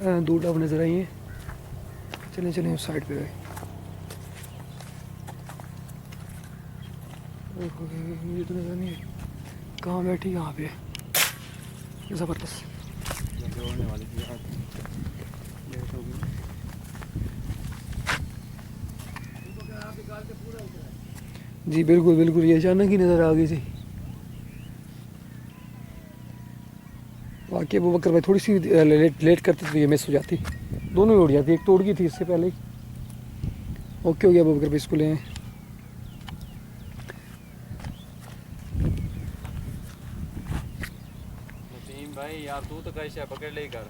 दो डाव नज़र आई हैं। चलें चलें उस साइड पे गए। मुझे तो नज़र नहीं है कहाँ बैठी, यहाँ पे ज़बरदस्त। जी बिल्कुल बिल्कुल, ये अचानक ही नज़र आ गई थी। वाकई अबू बकर भाई थोड़ी सी लेट करते तो ये मिस हो जाती, दोनों ही उड़ जाती। एक तो उड़ गई थी इससे पहले ही। ओके हो गया अबू बकर भाई, इसको ले आए। भाई यार तू तो कैसे पकड़ ले कर।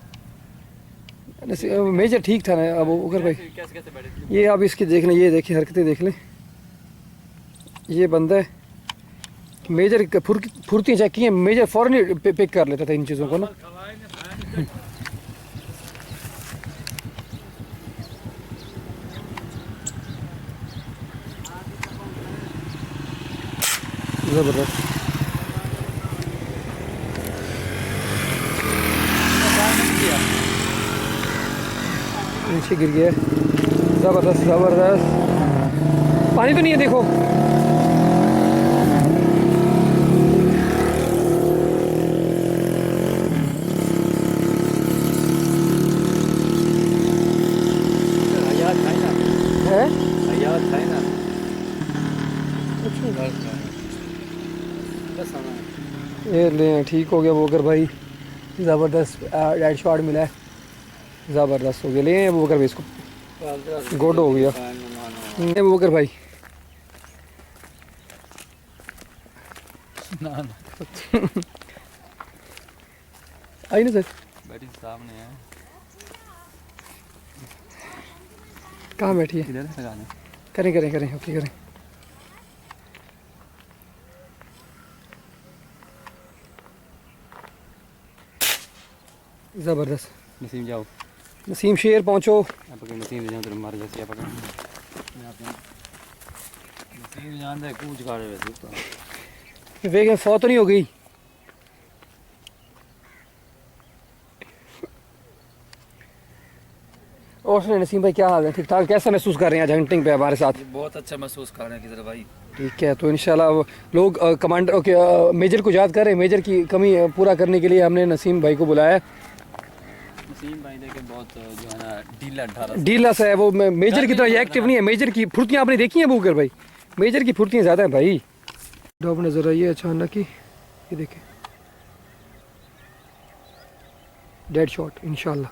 मेजर ठीक था ना अबू बकर भाई। कैसे कैसे बैठे? ये आप इसकी देख लें, ये देखिए हरकतें देख लें। ये बंदा है मेजर फुर्ती चेक की है, मेजर फ़ौरन ही पिक कर लेता था इन चीज़ों को ना। ज़बरदस्त। नीचे गिर गया। ज़बरदस्त ज़बरदस्त। पानी तो नहीं है देखो। है ये ले ठीक हो गया वो कर भाई। ज़बरदस्त हेड शॉट मिला है, ज़बरदस्त हो गया। ले वो कर भाई इसको, गुड हो गया वो कर भाई। आई ना सर, बैठी सामने है। कहाँ बैठी है? इधर लगाने। करें करें करें, ओके करें। ज़बरदस्त। नसीम जाओ, नसीम शेर पहुँचो। पकड़ नसीम जाओ, तेरे मार जैसे पकड़। नसीम जान दे कूच काट वैसे। वेग फौत तो नहीं हो गई? और सुनिए नसीम भाई, क्या हाल है? ठीक ठाक? कैसा महसूस कर रहे हैं आज हंटिंग पे हमारे साथ? बहुत अच्छा महसूस कर रहे हैं किधर भाई। ठीक है, तो इंशाल्लाह लोग कमांडर ओके मेजर को याद करें। मेजर की कमी पूरा करने के लिए हमने नसीम भाई को बुलाया है। नसीम भाई देखे बहुत जो है ना डीला सा है वो, मेजर की तरह एक्टिव नहीं है। मेजर की फुर्तियाँ आपने देखी हैं बूकर भाई? मेजर की फुर्तियाँ ज़्यादा हैं भाई। डॉब नज़र आई है अचानक ही, ये देखें डेड शॉट इंशाल्लाह।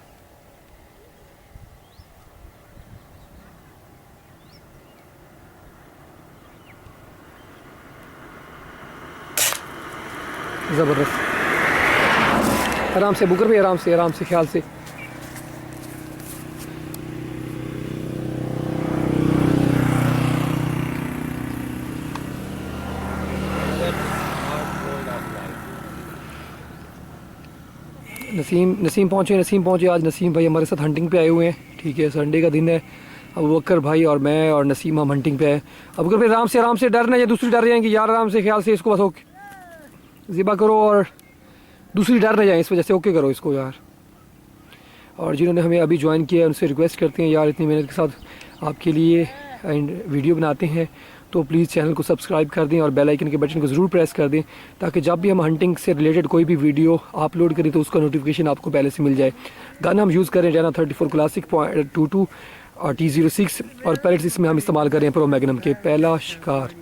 ज़बरदस्त। आराम से बुकर भी, आराम से ख्याल से। नसीम पहुँचे। आज नसीम भाई हमारे साथ हंटिंग पे आए हुए हैं। ठीक है, संडे का दिन है। अब बकर भाई और मैं और नसीम हम हंटिंग पे आए। अब बकर भाई आराम से डरना, या दूसरी डर जाएंगी यार। आराम से ख्याल से इसको बस ओके ज़िबा करो, और दूसरी डर ना जाए इस वजह से। ओके करो इसको यार। और जिन्होंने हमें अभी ज्वाइन किया है उनसे रिक्वेस्ट करते हैं यार, इतनी मेहनत के साथ आपके लिए वीडियो बनाते हैं, तो प्लीज़ चैनल को सब्सक्राइब कर दें और बेल आइकन के बटन को ज़रूर प्रेस कर दें, ताकि जब भी हम हंटिंग से रिलेटेड कोई भी वीडियो अपलोड करें तो उसका नोटिफिकेशन आपको पहले से मिल जाए। गन हम यूज़ करें जाना 34 क्लासिक .22 और T06, और पैलेट्स इसमें हम इस्तेमाल करें प्रो मैग्नम के। पहला शिकार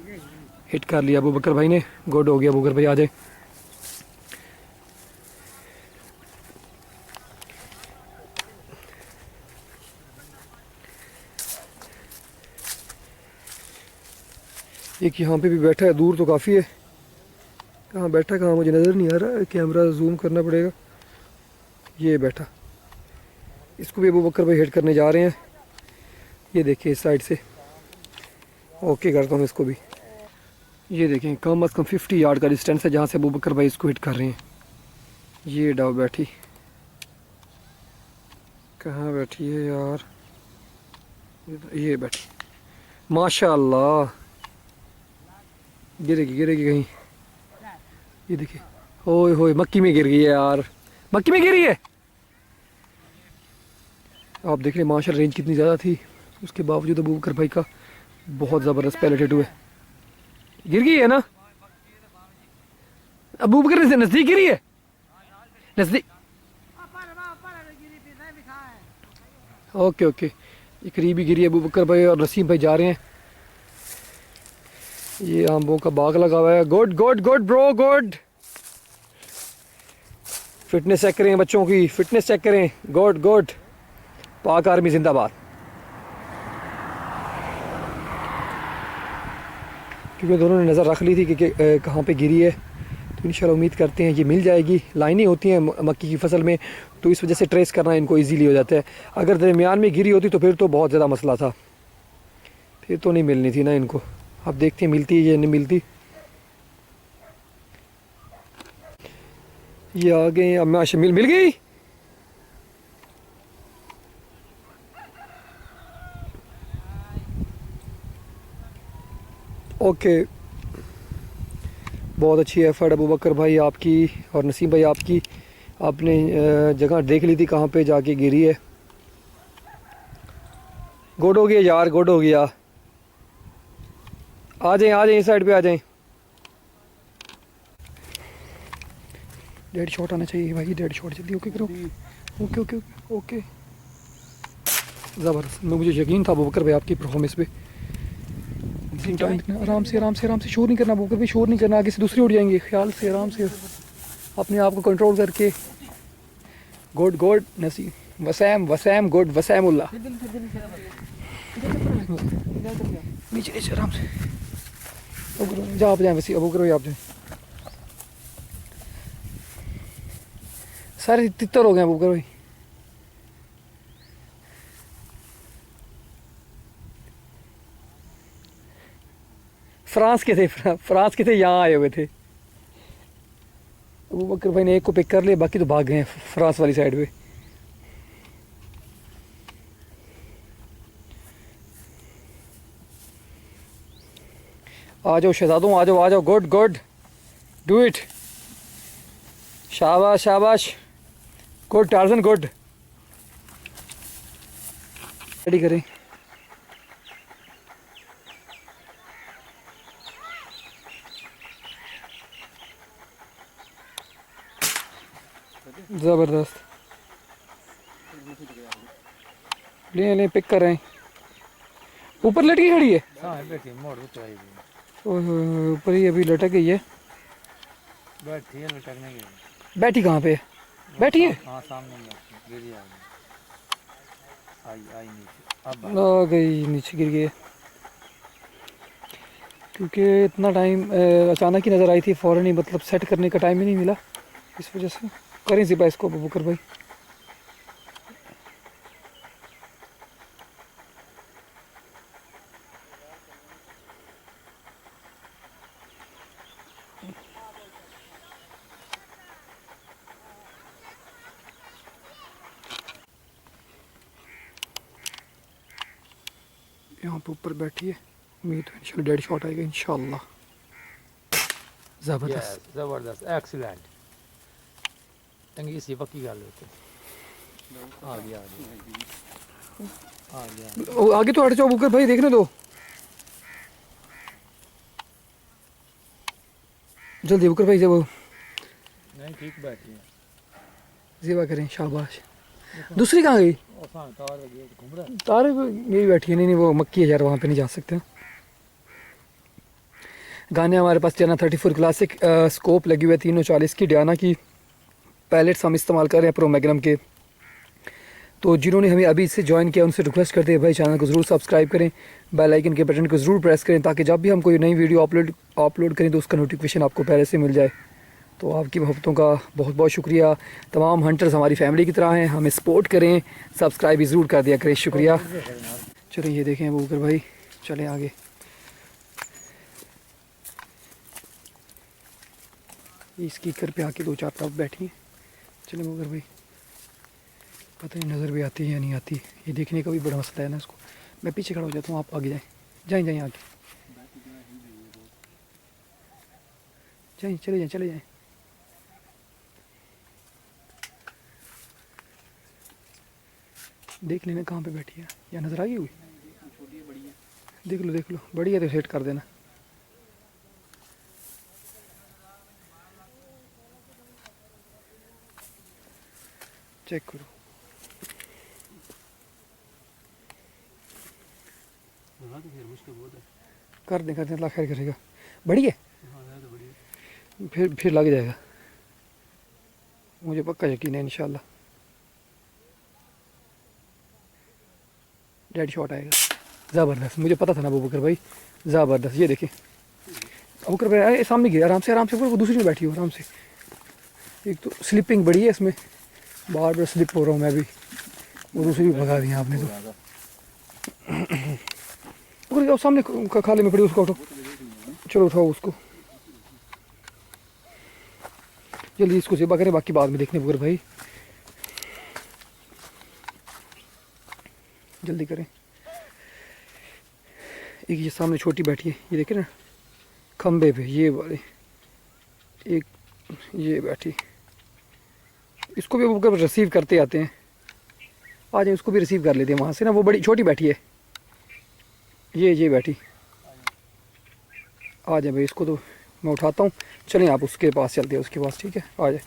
हिट कर लिया अबू बकर भाई ने, गुड हो गया। अबू बकर भाई आ जाए। एक यहाँ पे भी बैठा है, दूर तो काफ़ी है। कहाँ बैठा, कहाँ मुझे नज़र नहीं आ रहा, कैमरा जूम करना पड़ेगा। ये बैठा, इसको भी अबू बकर भाई हिट करने जा रहे हैं। ये देखिए इस साइड से, ओके करता हूँ इसको भी। ये देखें कम अज़ कम 50 यार्ड का डिस्टेंस है जहाँ से अबू बकर भाई इसको हिट कर रहे हैं। ये डाव बैठी, कहाँ बैठी है यार? ये बैठी, माशाल्लाह। गिरेगी कहीं। ये देखिए, ओए होए मक्की में गिर गई है यार। मक्की में गिरी है। आप देख रहे हैं मार्शल रेंज कितनी ज़्यादा थी, उसके बावजूद अबू बकर भाई का बहुत ज़बरदस्त पैलेटेड हुए। गिर गई है ना अबू बकर से नज़दीक गिरी है, नज़दीक। ओके ओके, ये करीबी गिरी है अबू बकर भाई और नसीम भाई जा रहे हैं। ये आंबों का बाग लगा हुआ है। Good good good bro good. Fitness check करें बच्चों की, फिटनेस चेक करें। गुड गुड, पाक आर्मी जिंदाबाद। क्योंकि दोनों ने नज़र रख ली थी कि कहाँ पे गिरी है, तो इंशाल्लाह उम्मीद करते हैं ये मिल जाएगी। लाइनें होती हैं मक्की की फसल में, तो इस वजह से ट्रेस करना इनको इजीली हो जाता है। अगर दरमियान में गिरी होती तो फिर तो बहुत ज़्यादा मसला था, फिर तो नहीं मिलनी थी ना इनको। अब देखते हैं मिलती है या नहीं मिलती। ये आ गए, अब माशा मिल गई। ओके, बहुत अच्छी एफर्ट अबू बकर भाई आपकी और नसीम भाई आपकी। आपने जगह देख ली थी कहाँ पे जाके गिरी है। गुड हो गया यार, गुड हो गया। आ जाएं इस साइड पे आ जाएं। डेड शॉट आना चाहिए भाई, डेड शॉट जल्दी। ओके करो, ओके ओके ओके ओके, ज़बरदस्त। मुझे यकीन था अबू बकर भाई आपकी परफॉर्मेंस पे। आराम से आराम से आराम से, शोर नहीं करना अबू बकर भाई, शोर नहीं करना, आगे से दूसरी उड़ जाएंगे। ख्याल से आराम से अपने आप को कंट्रोल करके। Good good Naseem, Waseem Waseem, good Waseemullah. नीचे नीचे आराम से जा, आप जाएं वसी अबू बकर भाई, आप जाएं। सारे तितर हो गए अबू बकर भाई। फ्रांस के थे, फ्रांस के थे, यहाँ आए हुए थे। अबू बकर भाई ने एक को पिक कर लिया, बाकी तो भाग गए हैं फ्रांस वाली साइड पे। आ जाओ शहजादों, आ जाओ आ जाओ। Good good, do it. शाबाश शाबाश, गुड टार्जन, गुड। रेडी करें। ज़बरदस्त, ले पिक कर रहे हैं। ऊपर लटकी खड़ी है, ऊपर ही अभी लटक गई है। बैठी है लटकने के। बैठी कहाँ पे है? बैठी है, हाँ सामने गिरी आई नीचे, अब आ गई नीचे, गिर गई। क्योंकि इतना टाइम अचानक ही नज़र आई थी, फ़ौरन ही, मतलब सेट करने का टाइम ही नहीं मिला, इस वजह से। करें ज़िबा इसको अबू बकर भाई। यहाँ पे ऊपर बैठी है, उम्मीद है इंशाल्लाह डेड शॉट आएगा इंशाल्लाह। ज़बरदस्त जबरदस्त, एक्सीलेंट। इसी पक्की गल होती आ गया आ गया। आगे तो हट जाओ अबू बकर भाई, देखने दो जल्दी अबू बकर भाई। जब नहीं ठीक बैठी है, ज़िबा करें, शाबाश। दूसरी कहाँ गई? तारे मेरी बैठी है। नहीं वो मक्की है यार, वहाँ पे नहीं जा सकते। गाने हमारे पास डियाना 34 क्लासिक स्कोप लगी हुई है 340 की, डियाना की पैलेट्स हम इस्तेमाल कर रहे हैं प्रो मैग्नम के। तो जिन्होंने हमें अभी से ज्वाइन किया उनसे रिक्वेस्ट करते हैं भाई चैनल को ज़रूर सब्सक्राइब करें, बेल आइकन के बटन को ज़रूर प्रेस करें, ताकि जब भी हम कोई नई वीडियो अपलोड करें तो उसका नोटिफिकेशन आपको पहले से मिल जाए। तो आपकी मोहब्बतों का बहुत बहुत शुक्रिया। तमाम हंटर्स हमारी फैमिली की तरह हैं, हमें सपोर्ट करें, सब्सक्राइब भी ज़रूर कर दिया करें, शुक्रिया। चलिए ये देखें अबू बकर भाई, चलें आगे। इस कीकर पे आके 2-4 टप बैठी हैं। चलें अबू बकर भाई, पता नहीं नज़र भी आती है या नहीं आती, ये देखने का भी बड़ा मसला है ना इसको। मैं पीछे खड़ा हो जाता हूँ, आप आगे जाएँ, जाएँ आगे जाएँ, चले जाएँ। देख लेना कहाँ पे बैठी है, या नज़र आई हुई? छोटी है बड़ी है। देख लो बड़ी है तो सेट कर देना। चेक करो। हाँ तो फिर मुश्किल बहुत है। कर दे अल्लाह खैर करेगा। बड़ी है हाँ है तो बड़ी है। फिर लग जाएगा, मुझे पक्का यकीन है इंशाल्लाह। डेड शॉट आएगा ज़बरदस्त, मुझे पता था ना अबू बकर भाई, ज़बरदस्त। ये देखिए अबू बकर भाई आए सामने गिरा आराम से वो दूसरी में बैठी हो आराम से। एक तो स्लिपिंग बड़ी है इसमें, बार बार स्लिप हो रहा हूँ मैं भी, वो दूसरी भी भगा दी आपने तो। जाओ सामने खाले में पड़ी, उसको उठाओ, चलो उठाओ उसको जल्दी, इसको ज़िबा करें, बाकी बाद में देखने बकर भाई, जल्दी करें। एक ये सामने छोटी बैठी है, ये देखे ना खंबे पे, ये वाले एक ये बैठी, इसको भी ऊपर रिसीव करते आते हैं। आ जाए उसको भी रिसीव कर लेते हैं वहाँ से ना, वो बड़ी छोटी बैठी है, ये बैठी। आ जाए भाई, इसको तो मैं उठाता हूँ, चलें आप उसके पास चलते हैं, उसके पास, ठीक है आ जाए।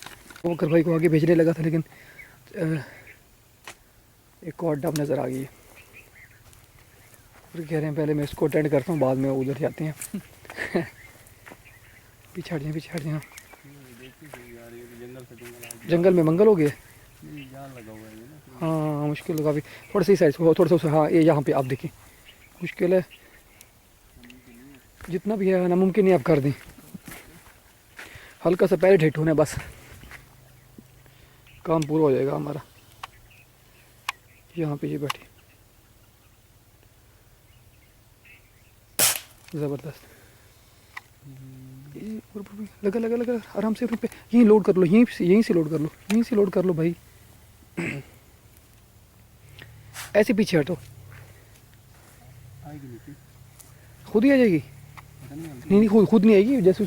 बकर भाई को आगे भेजने लगा था, लेकिन एक और डब नज़र आ गई है, फिर कह रहे हैं पहले मैं इसको अटेंड करता हूँ, बाद में उधर जाते हैं। पीछे हट जाए। जंगल में मंगल हो गया। हाँ मुश्किल होगा अभी, थोड़ा सी साइड थोड़ा सा, हाँ ये यहाँ पे आप देखिए मुश्किल है, जितना भी है नामुमकिन नहीं आप कर दें, हल्का सा पैरेट हिट होना है बस, काम पूरा हो जाएगा हमारा। यहाँ पे ये बैठी ज़बरदस्त, लगा आराम से पे, यहीं लोड कर लो, यहीं से लोड कर लो भाई। ऐसे पीछे हटो, खुद ही आ जाएगी। नहीं खुद नहीं आएगी, जैसे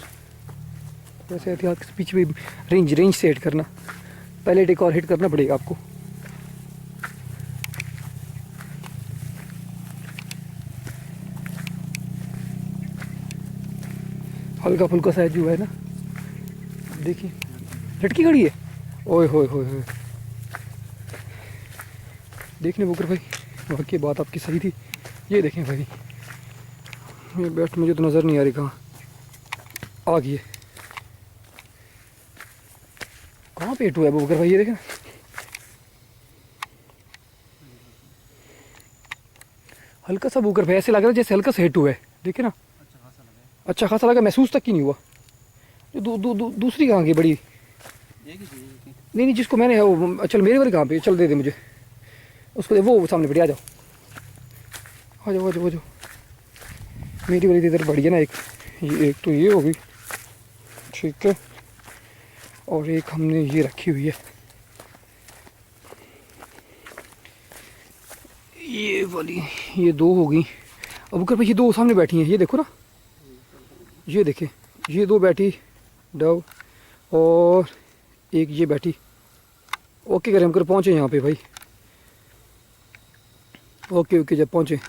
वैसे एहतियात से पीछे भी रेंज से हिट करना, पहले एक और हिट करना पड़ेगा आपको। हल्का फुल्का सा जो है ना, देखिए लटकी खड़ी है, ओए होए देखने बुकर भाई, वाकई बात आपकी सही थी। ये देखें भाई, ये बैठ मुझे तो नज़र नहीं आ रही कहाँ आ गई है, कहाँ पे हिट हुआ है बुकर भाई, ये देखें हल्का सा बुकर भाई, ऐसे लग रहा है जैसे हल्का सा हिट हुआ है, देखे ना अच्छा खासा लगा, महसूस तक ही नहीं हुआ। जो दूसरी कहाँ की बड़ी, नहीं जिसको मैंने चल मेरे वाली कहाँ पे, चल दे मुझे उसको, वो सामने बढ़िया, आ जाओ। मेरी वाली इधर बढ़िया ना, एक तो ये होगी ठीक है, और एक हमने ये रखी हुई है, ये वाली, ये दो होगी। अब ऊपर पे ये दो सामने बैठी हैं, ये देखो ना, ये देखे ये दो बैठी डव, और एक ये बैठी। ओके करें हम कर पहुँचे यहाँ पे भाई, ओके जब पहुँचे।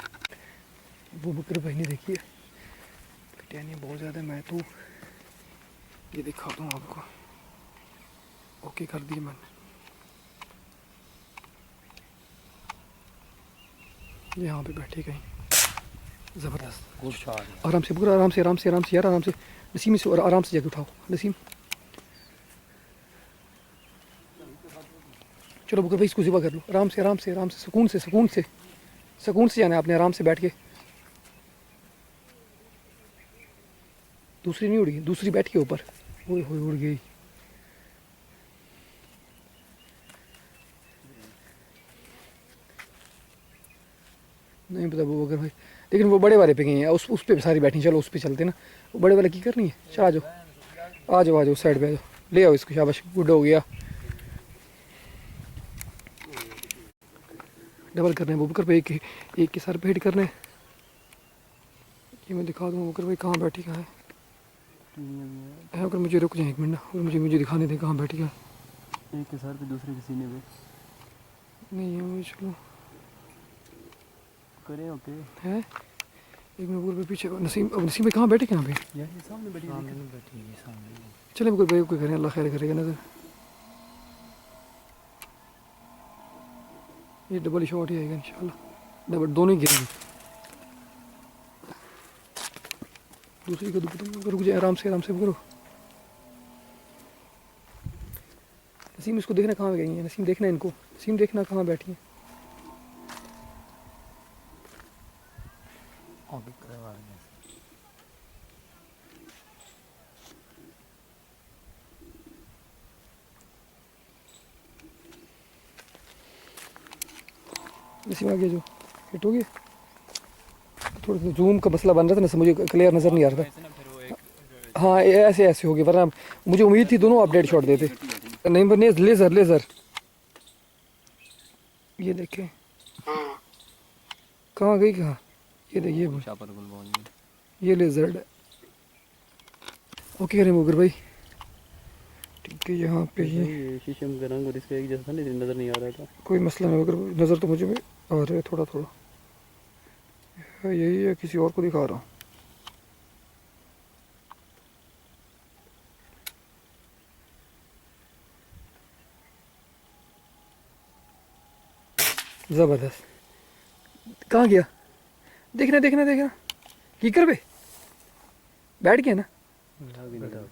वो बकर भाई ने देखिए कटियानियाँ बहुत ज़्यादा, मैं तो ये दिखाता हूँ आपको, ओके कर दिए मैंने। यहाँ पे बैठे कहीं ज़बरदस्त, आराम से पूरा आराम से यार, आराम से नसीम से, और आराम से जाके उठाओ नसीम। चलो बुकर भाई इसको ज़िबा कर लो, आराम से सुकून से जाना है आपने, आराम से बैठ के। दूसरी नहीं उड़ी, दूसरी बैठ के ऊपर, ओए होए उड़ गई। नहीं पता वो बुकर भाई, लेकिन वो बड़े वाले पे गई है, उस पे सारी बैठी, चलो उस पे चलते ना, वो बड़े वाले की करनी है। चल आ जाओ साइड पे आ जाओ, ले आओ इसको, शाबाश गुड हो गया। डबल करने हैं बुकर पे, एक के सर पे हिट करने। ये मैं दिखा दूँ बुकर भाई कहाँ बैठी कहाँ है, अगर मुझे रुक जाए एक मिनट ना, और मुझे दिखाने दें कहाँ बैठी है। एक के सर पे, दूसरे के सीने पे। नहीं है मुझे, चलो करें ओके है। एक मिनट पे पीछे नसीम, अब नसीम भाई कहाँ बैठे यहाँ पे? यार ये सामने बैठी है सामने। चले कोई भाई कोई करें, अल्लाह खैर करेगा नजर। ये डबल शॉट ही आएगा इंशाल्लाह, डबल दोनों ही गिरेंगे। दूसरी को रुक जाए, आराम से करो। नसीम इसको देखना कहाँ गई है, नसीम देखना इनको, नसीम देखना कहाँ बैठी है। ओके करवा दें। नसीम आगे जो हिट हो गया, थोड़ा सा जूम का मसला बन रहा था ना, मुझे क्लियर नज़र नहीं आ रहा था। हाँ ऐसे ऐसे हो गया, वरना मुझे उम्मीद थी दोनों अपडेट शॉट देते। नहीं बने लेज़र ये देखें कहाँ गई, कहाँ ये देखिए ये लेज़र। ओके करें मुगर भाई, ठीक है। यहाँ पे ये शीशे में रंग और इसका एक जैसा नहीं, नज़र नहीं आ रहा था। कोई मसला नहीं, मगर नज़र तो मुझे आ रहा है थोड़ा। यही है, किसी और को दिखा रहा हूँ। ज़बरदस्त। कहाँ गया? देखना कीकर पे बैठ गया ना,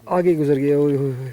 आगे गुजर गया। ओए होए होए।